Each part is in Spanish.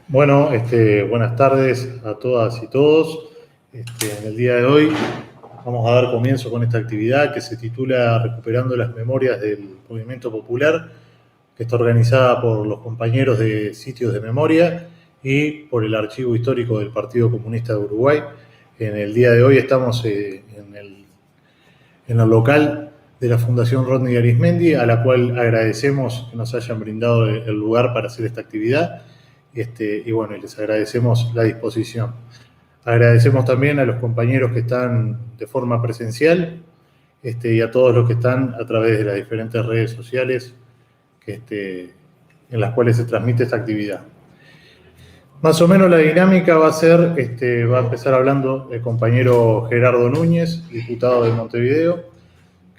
Bueno, buenas tardes a todas y todos. En el día de hoy vamos a dar comienzo con esta actividad que se titula Recuperando las Memorias del Movimiento Popular, que está organizada por los compañeros de Sitios de Memoria y por el Archivo Histórico del Partido Comunista de Uruguay. En el día de hoy estamos en el local de la Fundación Rodney Arismendi, a la cual agradecemos que nos hayan brindado el lugar para hacer esta actividad. Y bueno, les agradecemos la disposición. Agradecemos también a los compañeros que están de forma presencial y a todos los que están a través de las diferentes redes sociales en las cuales se transmite esta actividad. Más o menos la dinámica va a ser, va a empezar hablando el compañero Gerardo Núñez, diputado de Montevideo,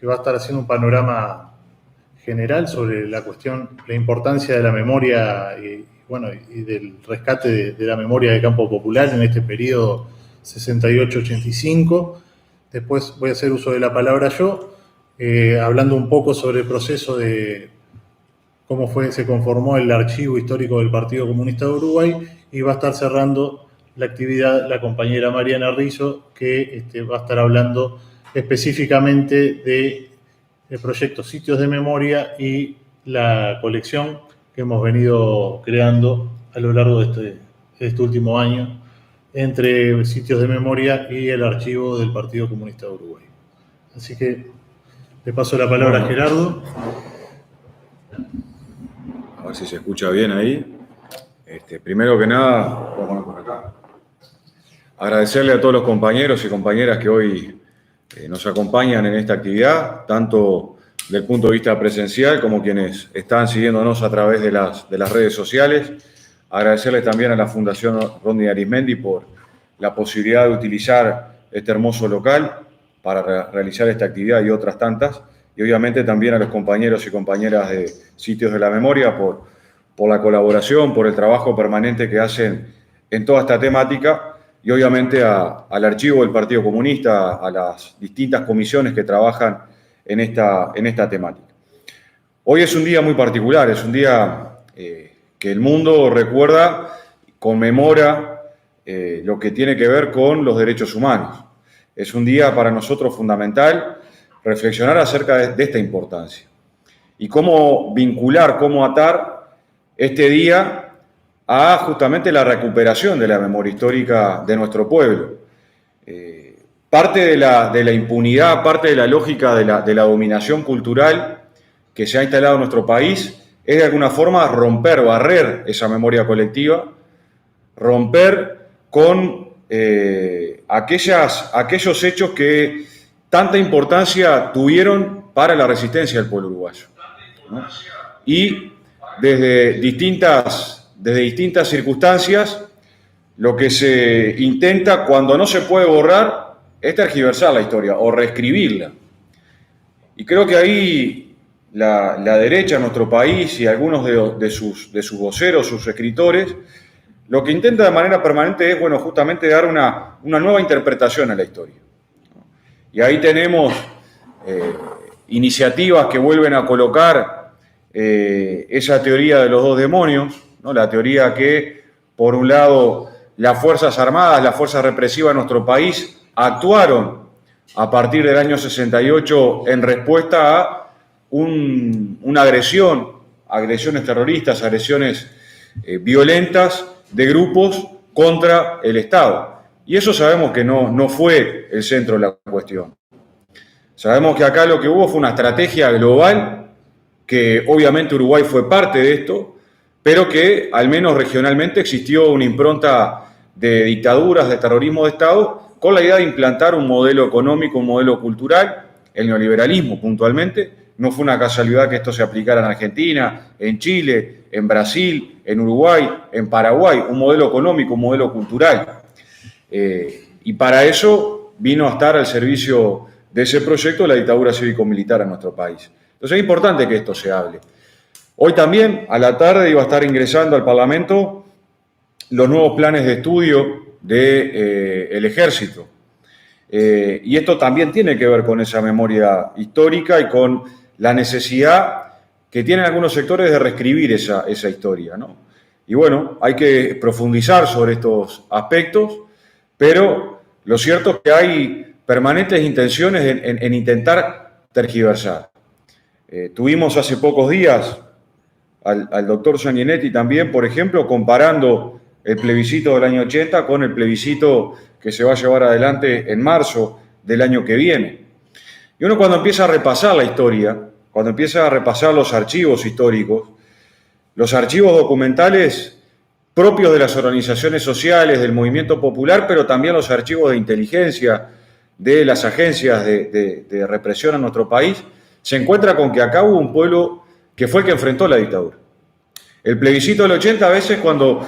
que va a estar haciendo un panorama general sobre la cuestión, la importancia de la memoria y del rescate de la memoria del campo popular en este periodo 68-85. Después voy a hacer uso de la palabra yo, hablando un poco sobre el proceso de cómo se conformó el Archivo Histórico del Partido Comunista de Uruguay, y va a estar cerrando la actividad la compañera Mariana Rizzo, que va a estar hablando específicamente del proyecto Sitios de Memoria y la colección que hemos venido creando a lo largo de este último año entre Sitios de Memoria y el Archivo del Partido Comunista de Uruguay. Así que le paso la palabra a Gerardo. A ver si se escucha bien ahí. Primero que nada, voy a poner por acá. Agradecerle a todos los compañeros y compañeras que hoy nos acompañan en esta actividad, tanto desde el punto de vista presencial como quienes están siguiéndonos a través de las redes sociales. Agradecerle también a la Fundación Rodney Arismendi por la posibilidad de utilizar este hermoso local para realizar esta actividad y otras tantas. Y obviamente también a los compañeros y compañeras de Sitios de la Memoria por la colaboración, por el trabajo permanente que hacen en toda esta temática, y obviamente al Archivo del Partido Comunista, a las distintas comisiones que trabajan en esta temática. Hoy es un día muy particular, es un día que el mundo recuerda, conmemora lo que tiene que ver con los derechos humanos. Es un día para nosotros fundamental reflexionar acerca de esta importancia y cómo vincular, cómo atar este día a justamente la recuperación de la memoria histórica de nuestro pueblo. Parte de la impunidad, parte de la lógica de la dominación cultural que se ha instalado en nuestro país es de alguna forma romper, barrer esa memoria colectiva, romper con aquellos hechos que tanta importancia tuvieron para la resistencia del pueblo uruguayo, ¿no? Y desde distintas circunstancias, lo que se intenta cuando no se puede borrar es tergiversar la historia o reescribirla. Y creo que ahí la derecha en nuestro país y algunos de sus voceros, sus escritores, lo que intenta de manera permanente es, justamente dar una nueva interpretación a la historia. Y ahí tenemos iniciativas que vuelven a colocar esa teoría de los dos demonios, ¿no? La teoría que, por un lado, las Fuerzas Armadas, las fuerzas represivas de nuestro país actuaron a partir del año 68 en respuesta a una agresiones terroristas, agresiones violentas de grupos contra el Estado. Y eso sabemos que no fue el centro de la cuestión. Sabemos que acá lo que hubo fue una estrategia global, que obviamente Uruguay fue parte de esto, pero que al menos regionalmente existió una impronta de dictaduras, de terrorismo de Estado, con la idea de implantar un modelo económico, un modelo cultural, el neoliberalismo puntualmente. No fue una casualidad que esto se aplicara en Argentina, en Chile, en Brasil, en Uruguay, en Paraguay, un modelo económico, un modelo cultural. Y para eso vino a estar al servicio de ese proyecto la dictadura cívico-militar en nuestro país. Entonces es importante que esto se hable. Hoy también, a la tarde, iba a estar ingresando al Parlamento los nuevos planes de estudio del Ejército. Y esto también tiene que ver con esa memoria histórica y con la necesidad que tienen algunos sectores de reescribir esa historia, ¿no? Y bueno, hay que profundizar sobre estos aspectos, pero lo cierto es que hay permanentes intenciones en intentar tergiversar. Tuvimos hace pocos días al doctor Sanguinetti también, por ejemplo, comparando el plebiscito del año 80 con el plebiscito que se va a llevar adelante en marzo del año que viene. Y uno cuando empieza a repasar la historia, cuando empieza a repasar los archivos históricos, los archivos documentales propios de las organizaciones sociales, del movimiento popular, pero también los archivos de inteligencia de las agencias de represión en nuestro país, se encuentra con que acá hubo un pueblo que fue el que enfrentó la dictadura. El plebiscito del 80 a veces cuando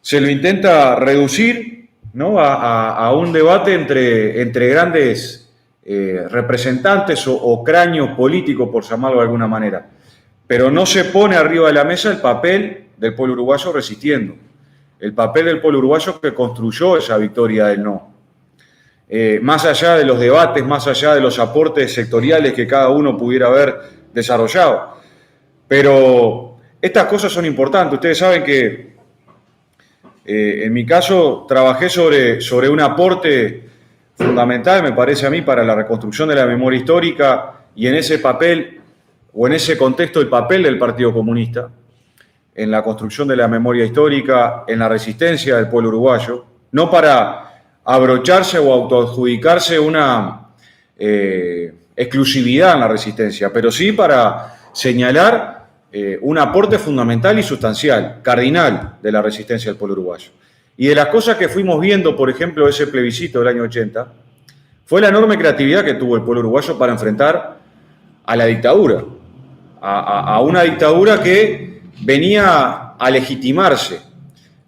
se lo intenta reducir, ¿no?, a un debate entre grandes representantes o cráneos políticos, por llamarlo de alguna manera, pero no se pone arriba de la mesa el papel del pueblo uruguayo resistiendo, el papel del pueblo uruguayo que construyó esa victoria del no. Más allá de los debates, más allá de los aportes sectoriales que cada uno pudiera haber desarrollado. Pero estas cosas son importantes. Ustedes saben que en mi caso trabajé sobre un aporte fundamental, me parece a mí, para la reconstrucción de la memoria histórica y en ese papel, o en ese contexto, el papel del Partido Comunista en la construcción de la memoria histórica, en la resistencia del pueblo uruguayo, no para abrocharse o autoadjudicarse una exclusividad en la resistencia, pero sí para señalar un aporte fundamental y sustancial, cardinal, de la resistencia del pueblo uruguayo. Y de las cosas que fuimos viendo, por ejemplo, ese plebiscito del año 80, fue la enorme creatividad que tuvo el pueblo uruguayo para enfrentar a la dictadura, a una dictadura que venía a legitimarse,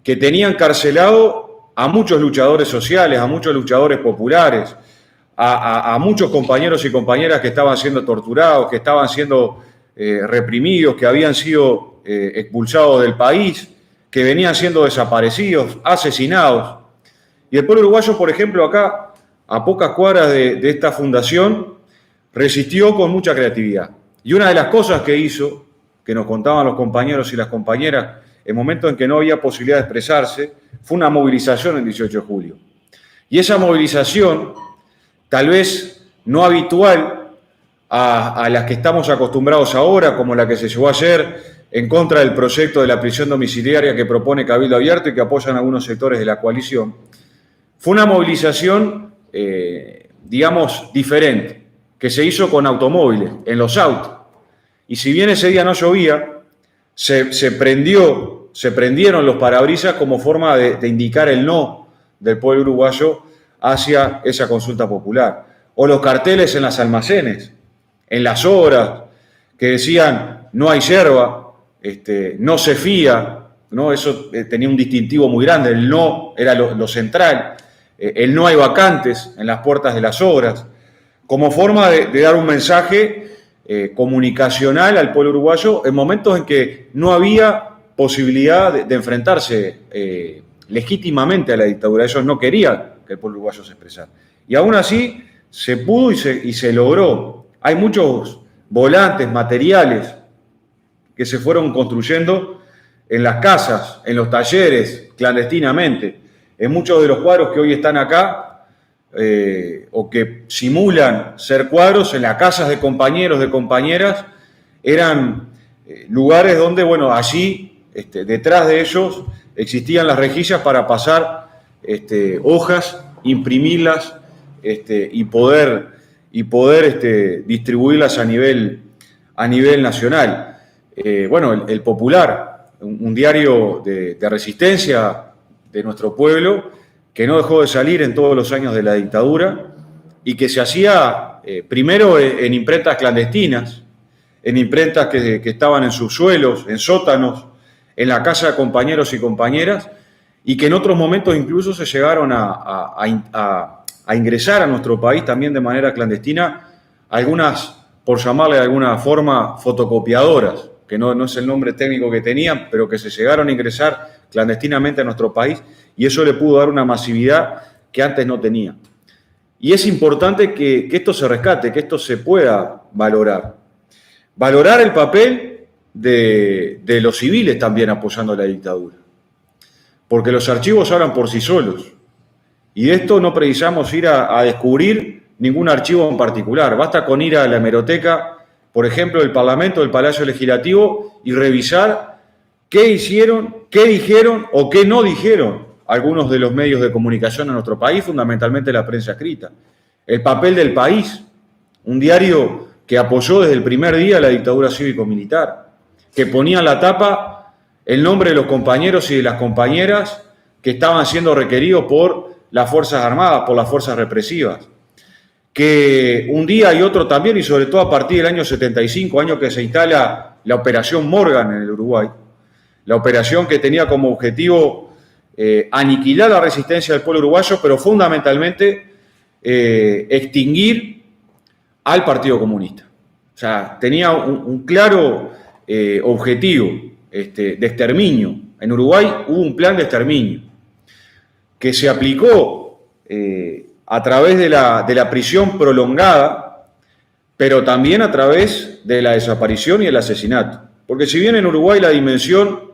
que tenía encarcelado a muchos luchadores sociales, a muchos luchadores populares, a muchos compañeros y compañeras que estaban siendo torturados, que estaban siendo reprimidos, que habían sido expulsados del país, que venían siendo desaparecidos, asesinados. Y el pueblo uruguayo, por ejemplo, acá, a pocas cuadras de esta fundación, resistió con mucha creatividad. Y una de las cosas que hizo, que nos contaban los compañeros y las compañeras, en momentos en que no había posibilidad de expresarse, fue una movilización el 18 de julio. Y esa movilización, tal vez no habitual a las que estamos acostumbrados ahora, como la que se llevó ayer en contra del proyecto de la prisión domiciliaria que propone Cabildo Abierto y que apoyan algunos sectores de la coalición, fue una movilización, digamos, diferente, que se hizo con automóviles, en los autos. Y si bien ese día no llovía, se prendieron los parabrisas como forma de indicar el no del pueblo uruguayo hacia esa consulta popular. O los carteles en los almacenes, en las obras, que decían no hay yerba, no se fía, ¿no? Eso tenía un distintivo muy grande, el no era lo central, el no hay vacantes en las puertas de las obras, como forma de dar un mensaje comunicacional al pueblo uruguayo en momentos en que no había posibilidad de enfrentarse legítimamente a la dictadura. Ellos no querían que el pueblo uruguayo se expresara. Y aún así se pudo y se logró. Hay muchos volantes, materiales que se fueron construyendo en las casas, en los talleres, clandestinamente. En muchos de los cuadros que hoy están acá, o que simulan ser cuadros en las casas de compañeros, de compañeras, eran lugares donde, bueno, allí, detrás de ellos, existían las rejillas para pasar hojas, imprimirlas y poder distribuirlas a nivel nacional. Bueno, el Popular, un diario de resistencia de nuestro pueblo, que no dejó de salir en todos los años de la dictadura y que se hacía primero en imprentas clandestinas, en imprentas que estaban en subsuelos, en sótanos, en la casa de compañeros y compañeras, y que en otros momentos incluso se llegaron a ingresar a nuestro país también de manera clandestina, algunas, por llamarle de alguna forma, fotocopiadoras, que no es el nombre técnico que tenían, pero que se llegaron a ingresar clandestinamente a nuestro país, y eso le pudo dar una masividad que antes no tenía. Y es importante que esto se rescate, que esto se pueda valorar. Valorar el papel de los civiles también apoyando la dictadura. Porque los archivos hablan por sí solos. Y de esto no precisamos ir a descubrir ningún archivo en particular. Basta con ir a la hemeroteca, por ejemplo, del Parlamento, del Palacio Legislativo, y revisar qué hicieron, qué dijeron o qué no dijeron algunos de los medios de comunicación en nuestro país, fundamentalmente la prensa escrita. El papel del País, un diario que apoyó desde el primer día la dictadura cívico-militar, que ponía en la tapa el nombre de los compañeros y de las compañeras que estaban siendo requeridos por las Fuerzas Armadas, por las fuerzas represivas, que un día y otro también, y sobre todo a partir del año 75, año que se instala la Operación Morgan en el Uruguay, la operación que tenía como objetivo aniquilar la resistencia del pueblo uruguayo, pero fundamentalmente extinguir al Partido Comunista. O sea, tenía un claro objetivo de exterminio. En Uruguay hubo un plan de exterminio que se aplicó a través de la prisión prolongada, pero también a través de la desaparición y el asesinato. Porque si bien en Uruguay la dimensión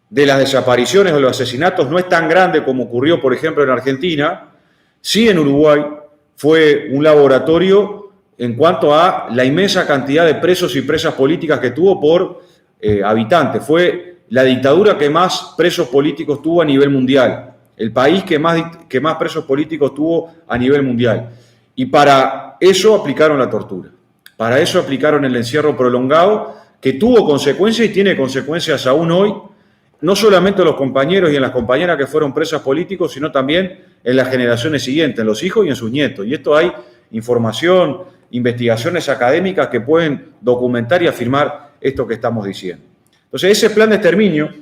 de las desapariciones o los asesinatos no es tan grande como ocurrió, por ejemplo, en Argentina, sí en Uruguay fue un laboratorio en cuanto a la inmensa cantidad de presos y presas políticas que tuvo por habitante. Fue la dictadura que más presos políticos tuvo a nivel mundial, el país que más presos políticos tuvo a nivel mundial. Y para eso aplicaron la tortura, para eso aplicaron el encierro prolongado, que tuvo consecuencias y tiene consecuencias aún hoy, no solamente en los compañeros y en las compañeras que fueron presas políticos, sino también en las generaciones siguientes, en los hijos y en sus nietos. Y esto hay información, investigaciones académicas que pueden documentar y afirmar esto que estamos diciendo. Entonces, ese plan de exterminio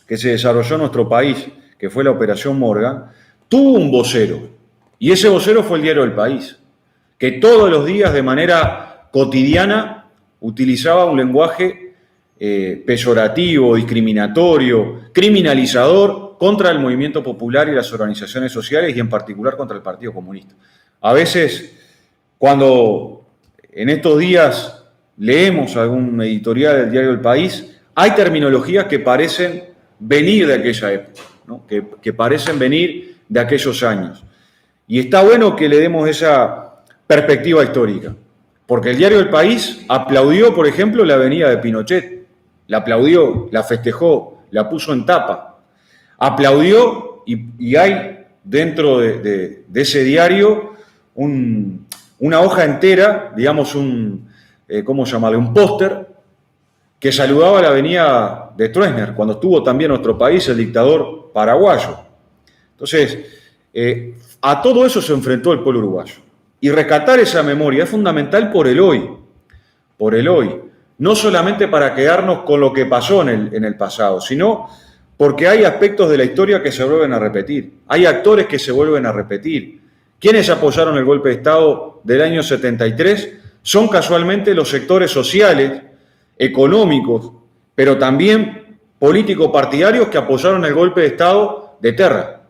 que se desarrolló en nuestro país, que fue la Operación Morgan, tuvo un vocero, y ese vocero fue el diario El País, que todos los días de manera cotidiana utilizaba un lenguaje peyorativo, discriminatorio, criminalizador contra el movimiento popular y las organizaciones sociales y en particular contra el Partido Comunista. A veces, cuando en estos días leemos algún editorial del diario El País, hay terminologías que parecen venir de aquella época, ¿no? que parecen venir de aquellos años. Y está bueno que le demos esa perspectiva histórica, porque el diario El País aplaudió, por ejemplo, la venida de Pinochet. La aplaudió, la festejó, la puso en tapa. Aplaudió y hay dentro de ese diario una hoja entera, digamos ¿cómo llamarle? Un póster que saludaba la venida de Stroessner, cuando estuvo también en nuestro país el dictador paraguayo. Entonces, a todo eso se enfrentó el pueblo uruguayo. Y rescatar esa memoria es fundamental por el hoy. Por el hoy. No solamente para quedarnos con lo que pasó en el pasado, sino porque hay aspectos de la historia que se vuelven a repetir. Hay actores que se vuelven a repetir. ¿Quiénes apoyaron el golpe de Estado del año 73? Son casualmente los sectores sociales, económicos, pero también políticos partidarios que apoyaron el golpe de Estado de Terra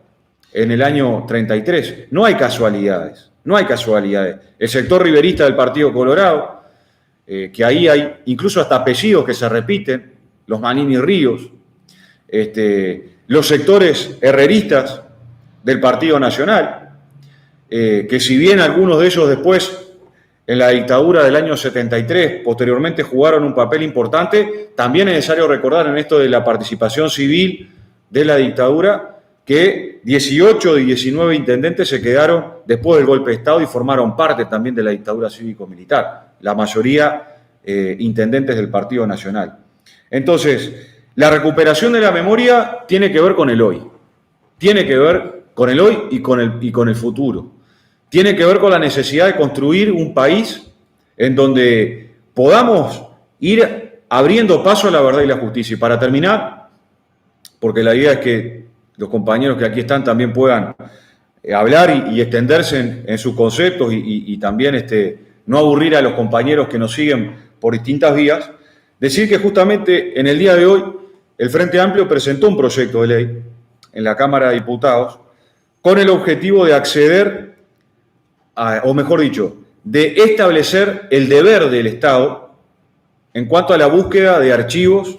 en el año 33. No hay casualidades, no hay casualidades. El sector riverista del Partido Colorado, que ahí hay incluso hasta apellidos que se repiten, los Manini Ríos, los sectores herreristas del Partido Nacional, que si bien algunos de ellos después, en la dictadura del año 73, posteriormente jugaron un papel importante, también es necesario recordar en esto de la participación civil de la dictadura, que 18 y 19 intendentes se quedaron después del golpe de Estado y formaron parte también de la dictadura cívico-militar, la mayoría intendentes del Partido Nacional. Entonces, la recuperación de la memoria tiene que ver con el hoy, tiene que ver con el hoy y con el futuro, tiene que ver con la necesidad de construir un país en donde podamos ir abriendo paso a la verdad y la justicia. Y para terminar, porque la idea es que los compañeros que aquí están también puedan hablar y extenderse en sus conceptos y también no aburrir a los compañeros que nos siguen por distintas vías, decir que justamente en el día de hoy el Frente Amplio presentó un proyecto de ley en la Cámara de Diputados con el objetivo de acceder, o mejor dicho, de establecer el deber del Estado en cuanto a la búsqueda de archivos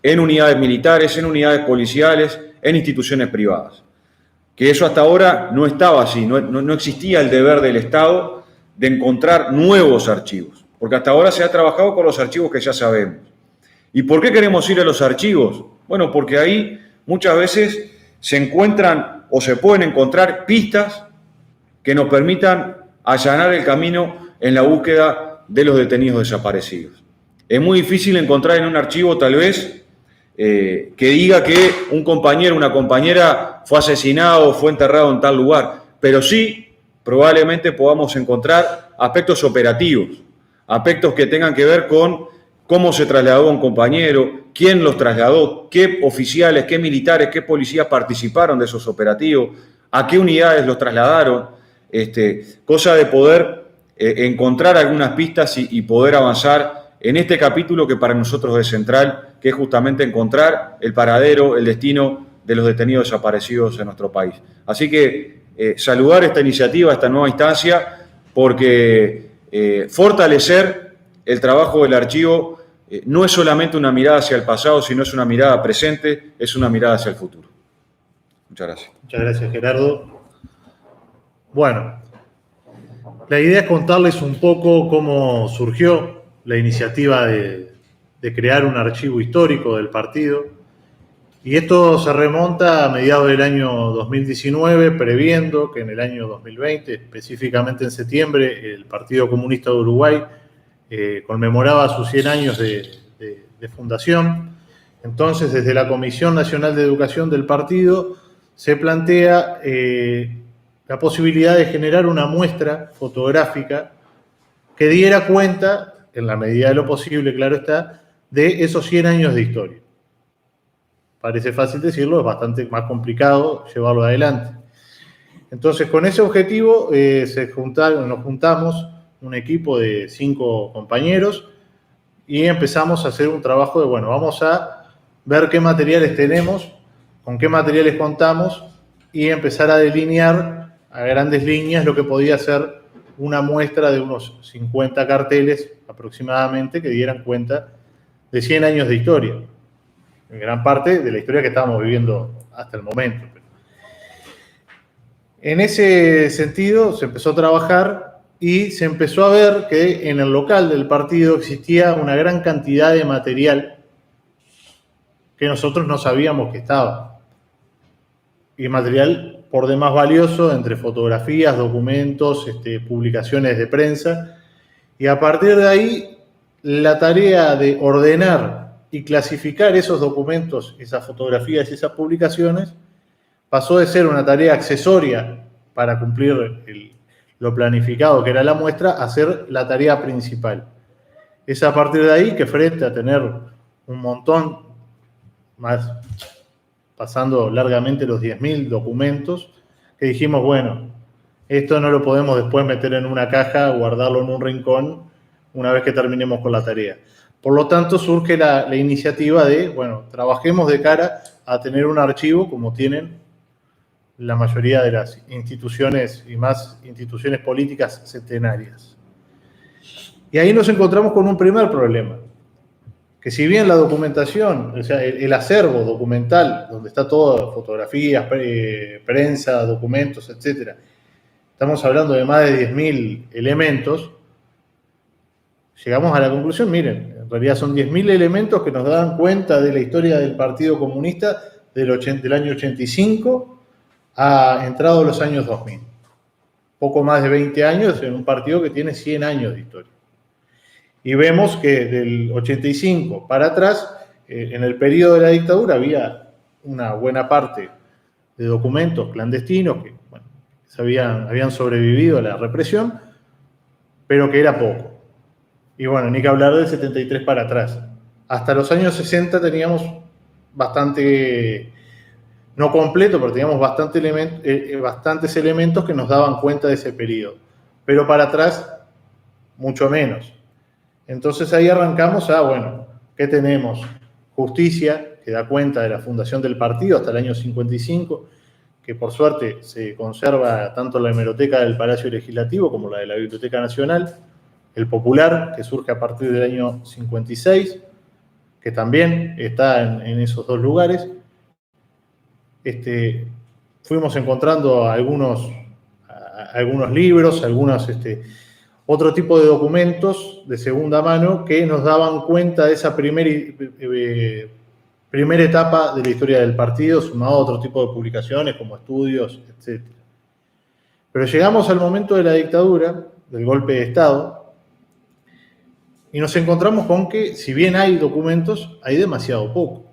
en unidades militares, en unidades policiales, en instituciones privadas. Que eso hasta ahora no estaba así, no existía el deber del Estado de encontrar nuevos archivos, porque hasta ahora se ha trabajado con los archivos que ya sabemos. ¿Y por qué queremos ir a los archivos? Bueno, porque ahí muchas veces se encuentran o se pueden encontrar pistas que nos permitan allanar el camino en la búsqueda de los detenidos desaparecidos. Es muy difícil encontrar en un archivo, tal vez, que diga que un compañero, una compañera fue asesinado o fue enterrado en tal lugar, pero sí probablemente podamos encontrar aspectos operativos, aspectos que tengan que ver con cómo se trasladó a un compañero, quién los trasladó, qué oficiales, qué militares, qué policías participaron de esos operativos, a qué unidades los trasladaron, cosa de poder encontrar algunas pistas y poder avanzar en este capítulo que para nosotros es central, que es justamente encontrar el paradero, el destino de los detenidos desaparecidos en nuestro país. Así que saludar esta iniciativa, esta nueva instancia, porque fortalecer el trabajo del archivo no es solamente una mirada hacia el pasado, sino es una mirada presente, es una mirada hacia el futuro. Muchas gracias. Muchas gracias, Gerardo. Bueno, la idea es contarles un poco cómo surgió la iniciativa de crear un archivo histórico del partido. Y esto se remonta a mediados del año 2019, previendo que en el año 2020, específicamente en septiembre, el Partido Comunista de Uruguay conmemoraba sus 100 años de fundación. Entonces, desde la Comisión Nacional de Educación del partido se plantea la posibilidad de generar una muestra fotográfica que diera cuenta, en la medida de lo posible, claro está, de esos 100 años de historia. Parece fácil decirlo, es bastante más complicado llevarlo adelante. Entonces, con ese objetivo nos juntamos un equipo de 5 compañeros y empezamos a hacer un trabajo de, bueno, vamos a ver qué materiales tenemos, con qué materiales contamos y empezar a delinear a grandes líneas lo que podía ser una muestra de unos 50 carteles aproximadamente que dieran cuenta de 100 años de historia. En gran parte de la historia que estábamos viviendo hasta el momento. En ese sentido se empezó a trabajar y se empezó a ver que en el local del partido existía una gran cantidad de material que nosotros no sabíamos que estaba. Y material por demás valioso, entre fotografías, documentos, publicaciones de prensa. Y a partir de ahí, la tarea de ordenar y clasificar esos documentos, esas fotografías y esas publicaciones, pasó de ser una tarea accesoria para cumplir lo planificado que era la muestra, a ser la tarea principal. Es a partir de ahí que, frente a tener un montón, más pasando largamente los 10.000 documentos, que dijimos, bueno, esto no lo podemos después meter en una caja, guardarlo en un rincón una vez que terminemos con la tarea. Por lo tanto, surge la iniciativa de, bueno, trabajemos de cara a tener un archivo como tienen la mayoría de las instituciones y más instituciones políticas centenarias. Y ahí nos encontramos con un primer problema, que si bien la documentación, o sea, el acervo documental, donde está todo, fotografías, prensa, documentos, etc., estamos hablando de más de 10.000 elementos, llegamos a la conclusión, miren, en realidad son 10.000 elementos que nos dan cuenta de la historia del Partido Comunista del año 85 a entrado los años 2000. Poco más de 20 años en un partido que tiene 100 años de historia. Y vemos que del 85 para atrás, en el periodo de la dictadura, había una buena parte de documentos clandestinos que, bueno, habían sobrevivido a la represión, pero que era poco. Y bueno, ni que hablar del 73 para atrás. Hasta los años 60 teníamos bastante, no completo, pero teníamos bastantes elementos que nos daban cuenta de ese periodo. Pero para atrás, mucho menos. Entonces ahí arrancamos a, bueno, ¿qué tenemos? Justicia, que da cuenta de la fundación del partido hasta el año 55, que por suerte se conserva tanto en la hemeroteca del Palacio Legislativo como la de la Biblioteca Nacional. el Popular, que surge a partir del año 56, que también está en esos dos lugares. Fuimos encontrando algunos libros, otro tipo de documentos de segunda mano que nos daban cuenta de esa primera etapa de la historia del partido, sumado a otro tipo de publicaciones como estudios, etc. Pero llegamos al momento de la dictadura, del golpe de Estado, y nos encontramos con que, si bien hay documentos, hay demasiado poco.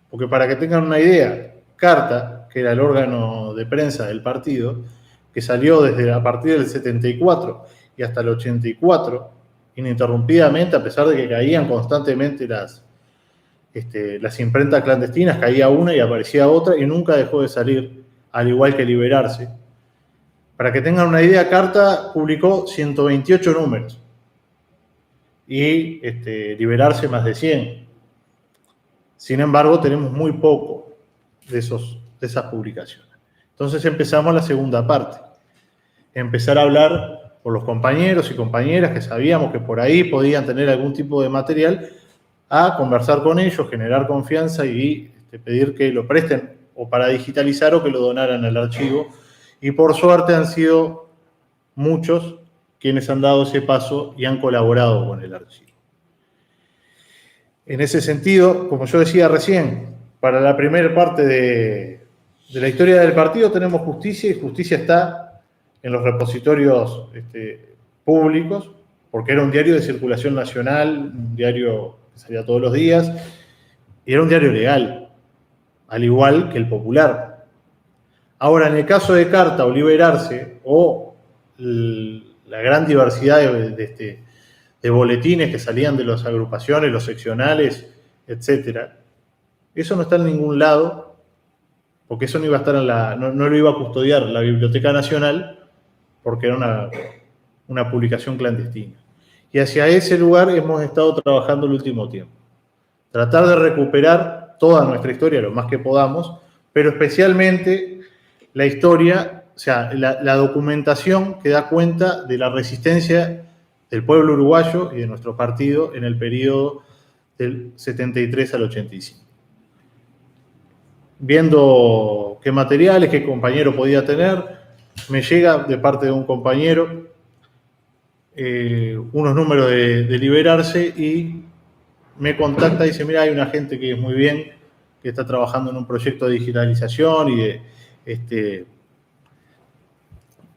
Porque para que tengan una idea, Carta, que era el órgano de prensa del partido, que salió a partir del 74 y hasta el 84, ininterrumpidamente, a pesar de que caían constantemente las imprentas clandestinas, caía una y aparecía otra, y nunca dejó de salir, al igual que Liberarse. Para que tengan una idea, Carta publicó 128 números y Liberarse más de 100. Sin embargo, tenemos muy poco de esas publicaciones. Entonces empezamos la segunda parte. Empezar a hablar con los compañeros y compañeras que sabíamos que por ahí podían tener algún tipo de material, a conversar con ellos, generar confianza y pedir que lo presten o para digitalizar o que lo donaran al archivo. Y por suerte han sido muchos quienes han dado ese paso y han colaborado con el archivo. En ese sentido, como yo decía recién, para la primera parte de la historia del partido tenemos Justicia, y Justicia está en los repositorios públicos, porque era un diario de circulación nacional, un diario que salía todos los días, y era un diario legal, al igual que el Popular. Ahora, en el caso de Carta o Liberarse, o la gran diversidad de boletines que salían de las agrupaciones, los seccionales, etc., eso no está en ningún lado, porque eso no iba a estar no lo iba a custodiar la Biblioteca Nacional, porque era una publicación clandestina. Y hacia ese lugar hemos estado trabajando el último tiempo. Tratar de recuperar toda nuestra historia lo más que podamos, pero especialmente la historia, o sea, la documentación que da cuenta de la resistencia del pueblo uruguayo y de nuestro partido en el periodo del 73 al 85. Viendo qué materiales, qué compañero podía tener, me llega de parte de un compañero unos números de Liberarse y me contacta y dice, mira, hay una gente que es muy bien, que está trabajando en un proyecto de digitalización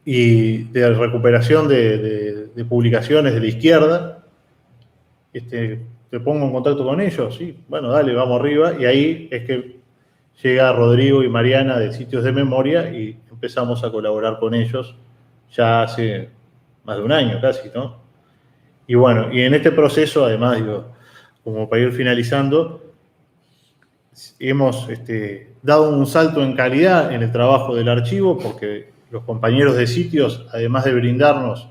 y de recuperación de publicaciones de la izquierda. ¿Te pongo en contacto con ellos? Sí, bueno, dale, vamos arriba. Y ahí es que llega Rodrigo y Mariana de Sitios de Memoria y empezamos a colaborar con ellos ya hace más de un año casi, ¿no? Y bueno, y en este proceso, además, como para ir finalizando, hemos dado un salto en calidad en el trabajo del archivo, porque los compañeros de Sitios, además de brindarnos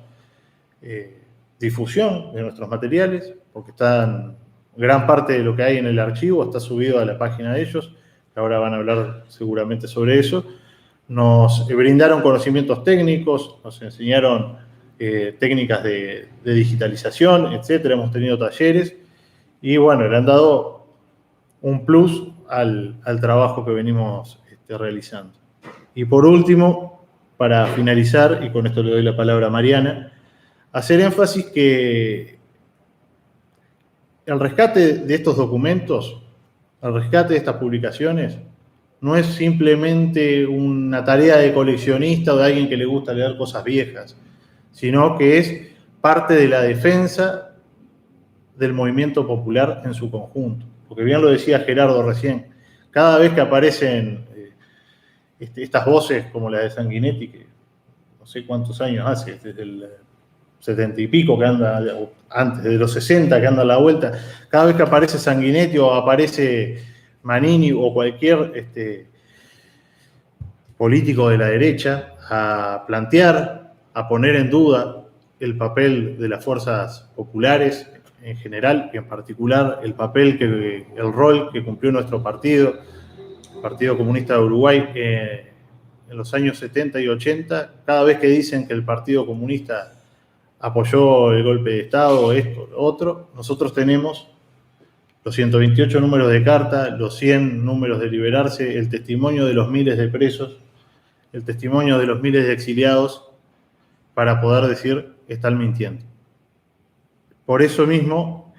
difusión de nuestros materiales, porque gran parte de lo que hay en el archivo está subido a la página de ellos, que ahora van a hablar seguramente sobre eso, nos brindaron conocimientos técnicos, nos enseñaron técnicas de digitalización, etcétera. Hemos tenido talleres y, bueno, le han dado un plus al trabajo que venimos realizando. Y por último, para finalizar, y con esto le doy la palabra a Mariana, hacer énfasis que el rescate de estos documentos, el rescate de estas publicaciones, no es simplemente una tarea de coleccionista o de alguien que le gusta leer cosas viejas, sino que es parte de la defensa del movimiento popular en su conjunto. Porque bien lo decía Gerardo recién, cada vez que aparecen estas voces como la de Sanguinetti, que no sé cuántos años hace, desde el 70 y pico que anda, antes de los 60 que anda a la vuelta, cada vez que aparece Sanguinetti o aparece Manini o cualquier político de la derecha a plantear, a poner en duda el papel de las fuerzas populares en general y en particular el rol que cumplió nuestro partido, el Partido Comunista de Uruguay, en los años 70 y 80, cada vez que dicen que el Partido Comunista apoyó el golpe de Estado, esto, lo otro. Nosotros tenemos los 128 números de carta, los 100 números de liberarse, el testimonio de los miles de presos, el testimonio de los miles de exiliados, para poder decir que están mintiendo. Por eso mismo,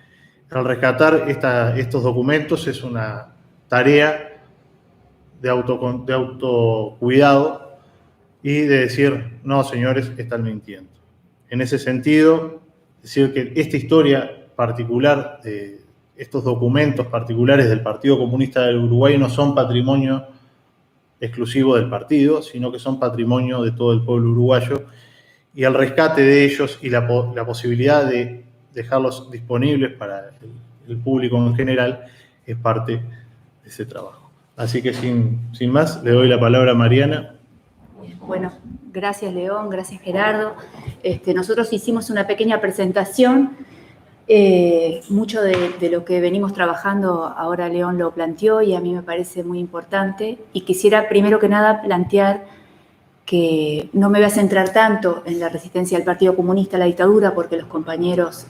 al rescatar estos documentos es una tarea de autocuidado y de decir, no, señores, están mintiendo. En ese sentido, decir que esta historia particular, estos documentos particulares del Partido Comunista del Uruguay no son patrimonio exclusivo del partido, sino que son patrimonio de todo el pueblo uruguayo, y el rescate de ellos y la posibilidad de dejarlos disponibles para el público en general es parte de ese trabajo. Así que sin más, le doy la palabra a Mariana. Bueno, gracias León, gracias Gerardo. Nosotros hicimos una pequeña presentación. Mucho de lo que venimos trabajando ahora León lo planteó y a mí me parece muy importante. Y quisiera primero que nada plantear que no me voy a centrar tanto en la resistencia del Partido Comunista a la dictadura porque los compañeros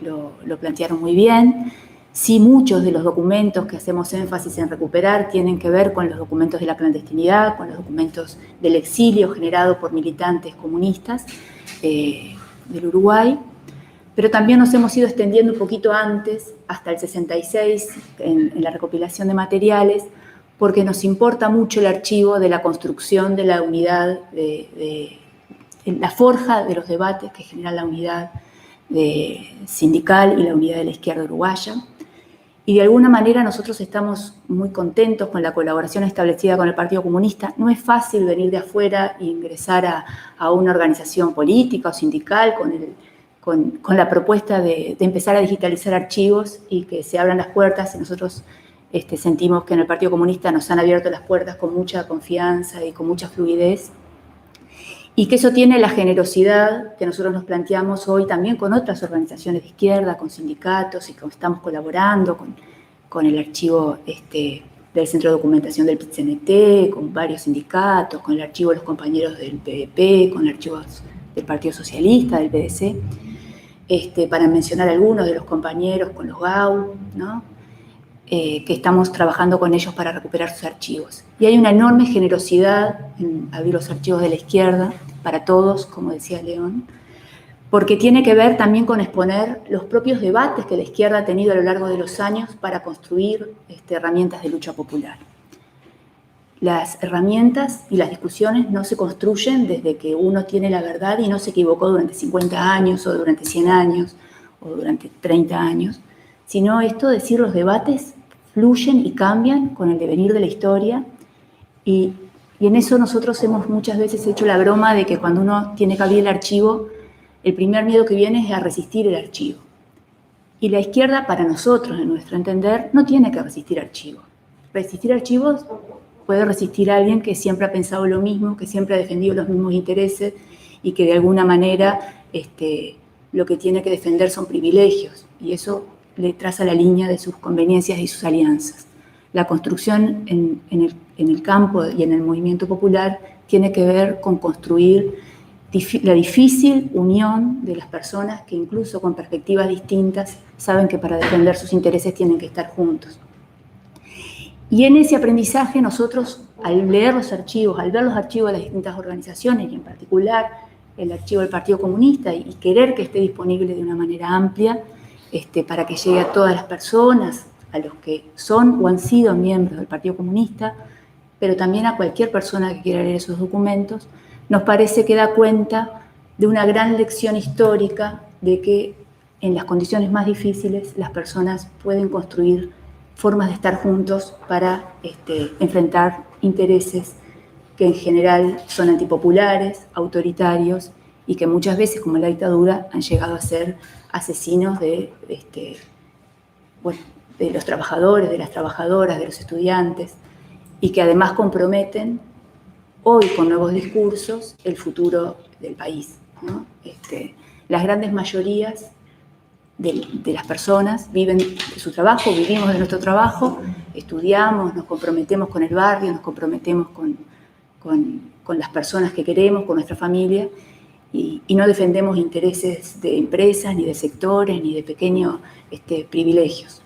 lo plantearon muy bien. Sí, muchos de los documentos que hacemos énfasis en recuperar tienen que ver con los documentos de la clandestinidad, con los documentos del exilio generado por militantes comunistas del Uruguay, pero también nos hemos ido extendiendo un poquito antes, hasta el 66, en la recopilación de materiales, porque nos importa mucho el archivo de la construcción de la unidad, de la forja de los debates que generan la unidad sindical y la unidad de la izquierda uruguaya. Y de alguna manera nosotros estamos muy contentos con la colaboración establecida con el Partido Comunista. No es fácil venir de afuera e ingresar a una organización política o sindical con la propuesta de empezar a digitalizar archivos y que se abran las puertas. Y nosotros sentimos que en el Partido Comunista nos han abierto las puertas con mucha confianza y con mucha fluidez. Y que eso tiene la generosidad que nosotros nos planteamos hoy también con otras organizaciones de izquierda, con sindicatos, y que estamos colaborando con el archivo del Centro de Documentación del PIT-CNT, con varios sindicatos, con el archivo de los compañeros del PDP, con el archivo del Partido Socialista, del PDC, para mencionar algunos de los compañeros con los GAU, ¿no? Que estamos trabajando con ellos para recuperar sus archivos. Y hay una enorme generosidad en abrir los archivos de la izquierda para todos, como decía León, porque tiene que ver también con exponer los propios debates que la izquierda ha tenido a lo largo de los años para construir herramientas de lucha popular. Las herramientas y las discusiones no se construyen desde que uno tiene la verdad y no se equivocó durante 50 años o durante 100 años o durante 30 años, sino decir los debates fluyen y cambian con el devenir de la historia y en eso nosotros hemos muchas veces hecho la broma de que cuando uno tiene que abrir el archivo, el primer miedo que viene es a resistir el archivo. Y la izquierda, para nosotros, en nuestro entender, no tiene que resistir archivos. Resistir archivos puede resistir a alguien que siempre ha pensado lo mismo, que siempre ha defendido los mismos intereses y que de alguna manera lo que tiene que defender son privilegios. Y eso le traza la línea de sus conveniencias y sus alianzas. La construcción en el campo y en el movimiento popular tiene que ver con construir la difícil unión de las personas que incluso con perspectivas distintas saben que para defender sus intereses tienen que estar juntos. Y en ese aprendizaje nosotros, al leer los archivos, al ver los archivos de las distintas organizaciones y en particular el archivo del Partido Comunista y querer que esté disponible de una manera amplia, para que llegue a todas las personas, a los que son o han sido miembros del Partido Comunista, pero también a cualquier persona que quiera leer esos documentos, nos parece que da cuenta de una gran lección histórica de que en las condiciones más difíciles las personas pueden construir formas de estar juntos para enfrentar intereses que en general son antipopulares, autoritarios y que muchas veces, como en la dictadura, han llegado a ser asesinos de los trabajadores, de las trabajadoras, de los estudiantes, y que además comprometen hoy con nuevos discursos el futuro del país, ¿no? Las grandes mayorías de las personas viven de su trabajo, vivimos de nuestro trabajo, estudiamos, nos comprometemos con el barrio, nos comprometemos con las personas que queremos, con nuestra familia, y no defendemos intereses de empresas, ni de sectores, ni de pequeños privilegios.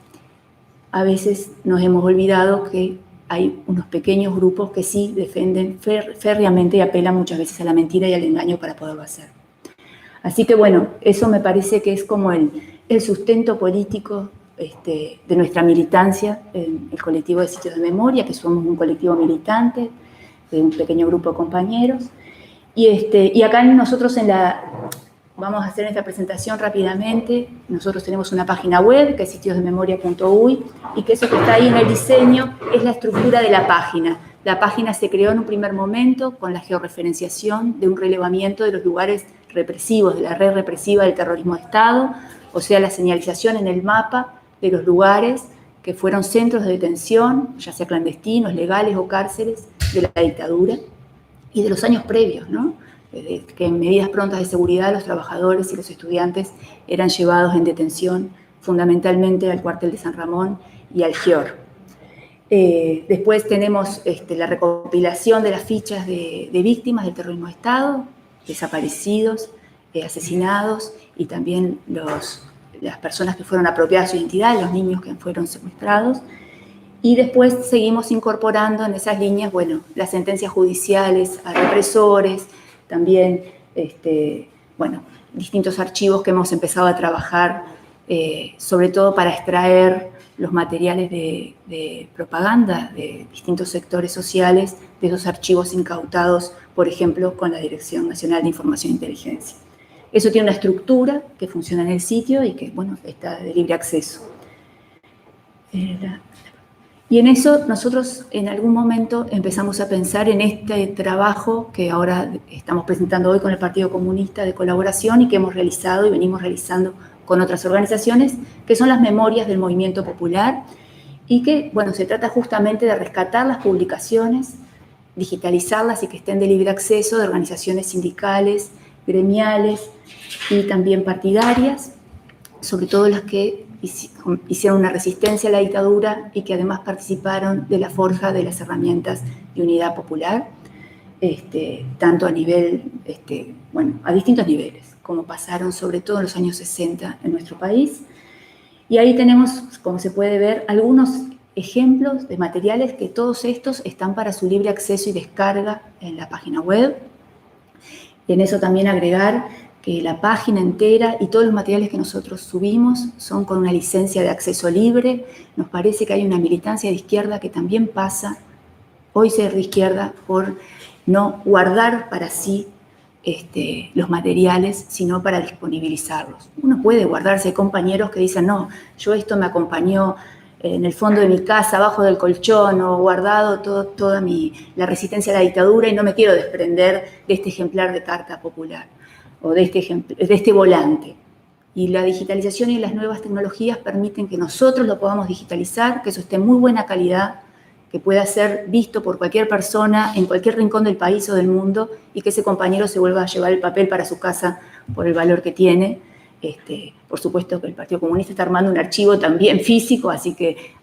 A veces nos hemos olvidado que hay unos pequeños grupos que sí defienden férreamente y apelan muchas veces a la mentira y al engaño para poderlo hacer. Así que bueno, eso me parece que es como el sustento político de nuestra militancia en el colectivo de Sitios de Memoria, que somos un colectivo militante de un pequeño grupo de compañeros. Y acá nosotros vamos a hacer esta presentación rápidamente. Nosotros tenemos una página web que es sitiosdememoria.uy y que eso que está ahí en el diseño es la estructura de la página. La página se creó en un primer momento con la georreferenciación de un relevamiento de los lugares represivos, de la red represiva del terrorismo de Estado, o sea, la señalización en el mapa de los lugares que fueron centros de detención, ya sea clandestinos, legales o cárceles, de la dictadura y de los años previos, ¿no? Que en medidas prontas de seguridad los trabajadores y los estudiantes eran llevados en detención fundamentalmente al cuartel de San Ramón y al GIOR. Después tenemos la recopilación de las fichas de víctimas del terrorismo de Estado, desaparecidos, asesinados, y también las personas que fueron apropiadas de su identidad, los niños que fueron secuestrados. Y después seguimos incorporando en esas líneas, bueno, las sentencias judiciales a represores, también, bueno, distintos archivos que hemos empezado a trabajar, sobre todo para extraer los materiales de propaganda de distintos sectores sociales de esos archivos incautados, por ejemplo, con la Dirección Nacional de Información e Inteligencia. Eso tiene una estructura que funciona en el sitio y que, bueno, está de libre acceso. Y en eso nosotros en algún momento empezamos a pensar en este trabajo que ahora estamos presentando hoy con el Partido Comunista de colaboración y que hemos realizado y venimos realizando con otras organizaciones, que son las memorias del movimiento popular, y que, bueno, se trata justamente de rescatar las publicaciones, digitalizarlas y que estén de libre acceso de organizaciones sindicales, gremiales y también partidarias, sobre todo las que hicieron una resistencia a la dictadura y que además participaron de la forja de las herramientas de unidad popular, tanto a nivel, bueno, a distintos niveles, como pasaron sobre todo en los años 60 en nuestro país. Y ahí tenemos, como se puede ver, algunos ejemplos de materiales que todos estos están para su libre acceso y descarga en la página web. Y en eso también agregar que la página entera y todos los materiales que nosotros subimos son con una licencia de acceso libre. Nos parece que hay una militancia de izquierda que también pasa, hoy ser de izquierda, por no guardar para sí los materiales, sino para disponibilizarlos. Uno puede guardarse, hay compañeros que dicen, no, yo esto me acompañó en el fondo de mi casa, abajo del colchón, o guardado toda la resistencia a la dictadura y no me quiero desprender de este ejemplar de Carta Popular o de este volante. Y la digitalización y las nuevas tecnologías permiten que nosotros lo podamos digitalizar, que eso esté en muy buena calidad, que pueda ser visto por cualquier persona en cualquier rincón del país o del mundo y que ese compañero se vuelva a llevar el papel para su casa por el valor que tiene. Por supuesto que el Partido Comunista está armando un archivo también físico, así que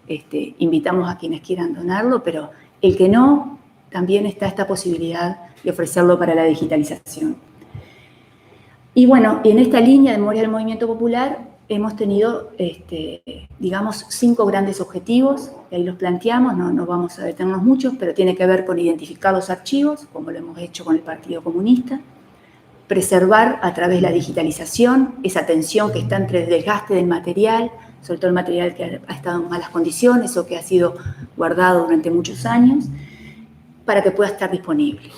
invitamos a quienes quieran donarlo, pero el que no, también está esta posibilidad de ofrecerlo para la digitalización. Y bueno, en esta línea de memoria del movimiento popular hemos tenido, digamos, 5 grandes objetivos, y ahí los planteamos, no vamos a detenernos muchos, pero tiene que ver con identificar los archivos, como lo hemos hecho con el Partido Comunista, preservar a través de la digitalización esa tensión que está entre el desgaste del material, sobre todo el material que ha estado en malas condiciones o que ha sido guardado durante muchos años, para que pueda estar disponible,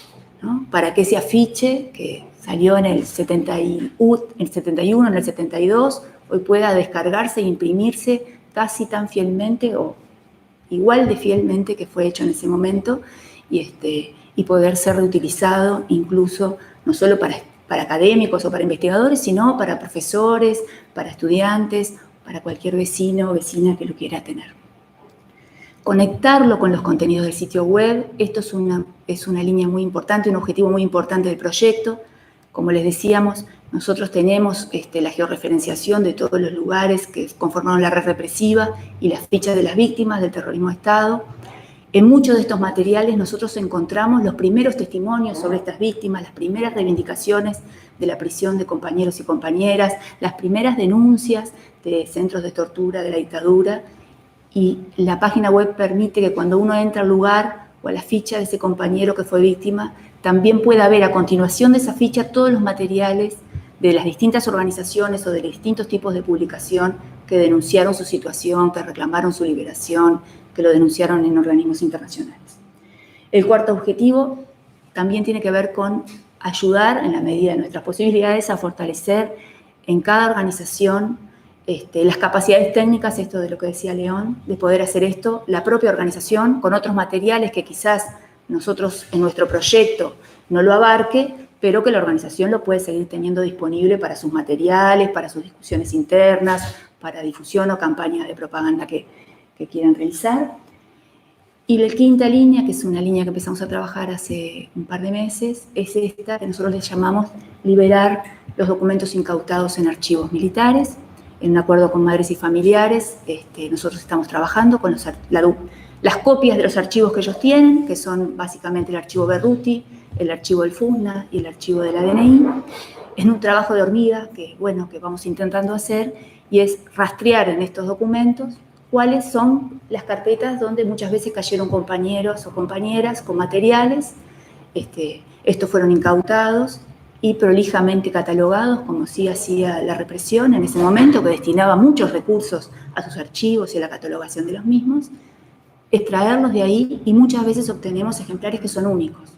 ¿no? Para que ese afiche que salió en el 71, en el 72, hoy pueda descargarse e imprimirse casi tan fielmente o igual de fielmente que fue hecho en ese momento y poder ser reutilizado incluso no solo para académicos o para investigadores, sino para profesores, para estudiantes, para cualquier vecino o vecina que lo quiera tener. Conectarlo con los contenidos del sitio web, esto es una línea muy importante, un objetivo muy importante del proyecto. Como les decíamos, nosotros tenemos la georreferenciación de todos los lugares que conformaron la red represiva y las fichas de las víctimas del terrorismo de Estado. En muchos de estos materiales nosotros encontramos los primeros testimonios sobre estas víctimas, las primeras reivindicaciones de la prisión de compañeros y compañeras, las primeras denuncias de centros de tortura de la dictadura, y la página web permite que cuando uno entra al lugar o a la ficha de ese compañero que fue víctima, también pueda ver a continuación de esa ficha todos los materiales de las distintas organizaciones o de los distintos tipos de publicación que denunciaron su situación, que reclamaron su liberación, que lo denunciaron en organismos internacionales. El cuarto objetivo también tiene que ver con ayudar, en la medida de nuestras posibilidades, a fortalecer en cada organización las capacidades técnicas, esto de lo que decía León, de poder hacer esto, la propia organización, con otros materiales que quizás nosotros en nuestro proyecto no lo abarque, pero que la organización lo puede seguir teniendo disponible para sus materiales, para sus discusiones internas, para difusión o campañas de propaganda que quieran realizar. Y la quinta línea, que es una línea que empezamos a trabajar hace un par de meses, es esta que nosotros le llamamos liberar los documentos incautados en archivos militares. En un acuerdo con madres y familiares, nosotros estamos trabajando con las copias de los archivos que ellos tienen, que son básicamente el archivo Berruti, el archivo del FUSNA y el archivo del ADNI. Es un trabajo de hormiga que vamos intentando hacer, y es rastrear en estos documentos cuáles son las carpetas donde muchas veces cayeron compañeros o compañeras con materiales. Estos fueron incautados y prolijamente catalogados, como sí hacía la represión en ese momento, que destinaba muchos recursos a sus archivos y a la catalogación de los mismos. Extraerlos de ahí, y muchas veces obtenemos ejemplares que son únicos,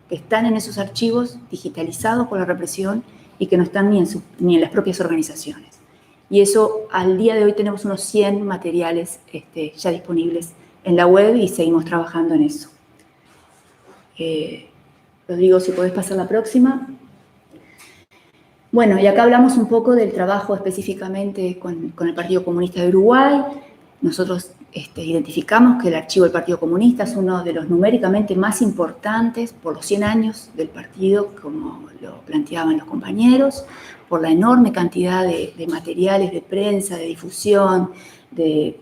que están en esos archivos digitalizados por la represión y que no están ni en las propias organizaciones. Y eso, al día de hoy tenemos unos 100 materiales ya disponibles en la web y seguimos trabajando en eso. Rodrigo, si podés pasar la próxima. Bueno, y acá hablamos un poco del trabajo específicamente con el Partido Comunista de Uruguay. Nosotros identificamos que el archivo del Partido Comunista es uno de los numéricamente más importantes por los 100 años del partido, como lo planteaban los compañeros, por la enorme cantidad de materiales de prensa, de difusión, de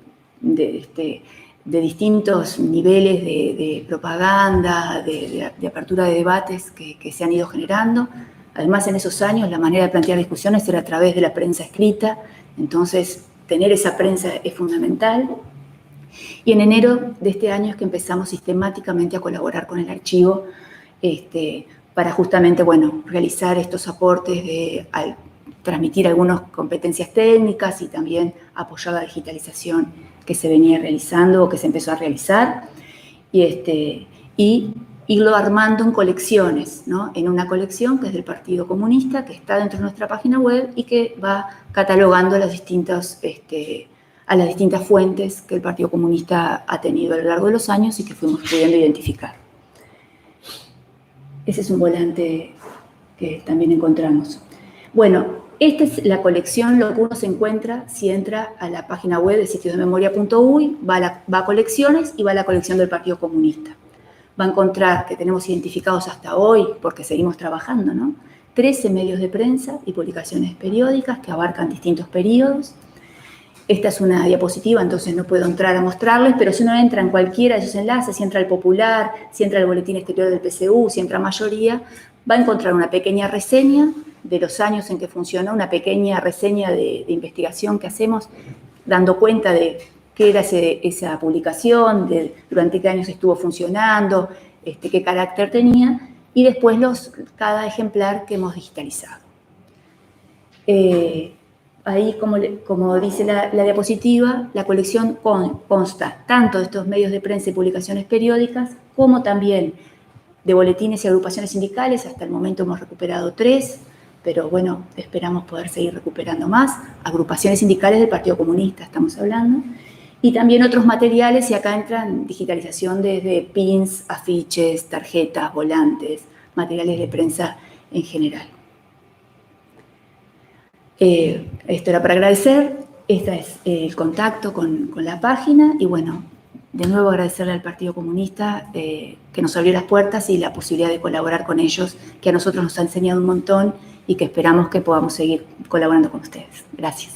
distintos niveles de propaganda, de apertura de debates que se han ido generando. Además, en esos años la manera de plantear discusiones era a través de la prensa escrita, entonces tener esa prensa es fundamental. Y en enero de este año es que empezamos sistemáticamente a colaborar con el archivo para justamente, realizar estos aportes al transmitir algunas competencias técnicas y también apoyar la digitalización que se venía realizando o que se empezó a realizar. Y irlo armando en colecciones, ¿no? En una colección que es del Partido Comunista, que está dentro de nuestra página web y que va catalogando a las distintas fuentes que el Partido Comunista ha tenido a lo largo de los años y que fuimos pudiendo identificar. Ese es un volante que también encontramos. Bueno, esta es la colección, lo que uno se encuentra si entra a la página web de sitiosdememoria.uy, va a colecciones y va a la colección del Partido Comunista. Va a encontrar que tenemos identificados hasta hoy, porque seguimos trabajando, ¿no? 13 medios de prensa y publicaciones periódicas que abarcan distintos periodos. Esta es una diapositiva, entonces no puedo entrar a mostrarles, pero si uno entra en cualquiera de esos enlaces, si entra al Popular, si entra al Boletín Exterior del PCU, si entra a Mayoría, va a encontrar una pequeña reseña de los años en que funcionó, una pequeña reseña de investigación que hacemos, dando cuenta de qué era esa publicación, durante qué años estuvo funcionando, qué carácter tenía, y después cada ejemplar que hemos digitalizado. Ahí, como dice la diapositiva, la colección consta tanto de estos medios de prensa y publicaciones periódicas, como también de boletines y agrupaciones sindicales. Hasta el momento hemos recuperado 3, pero bueno, esperamos poder seguir recuperando más. Agrupaciones sindicales del Partido Comunista estamos hablando. Y también otros materiales, y acá entran digitalización desde pins, afiches, tarjetas, volantes, materiales de prensa en general. Esto era para agradecer, este es el contacto con la página, y bueno, de nuevo agradecerle al Partido Comunista que nos abrió las puertas y la posibilidad de colaborar con ellos, que a nosotros nos ha enseñado un montón y que esperamos que podamos seguir colaborando con ustedes. Gracias.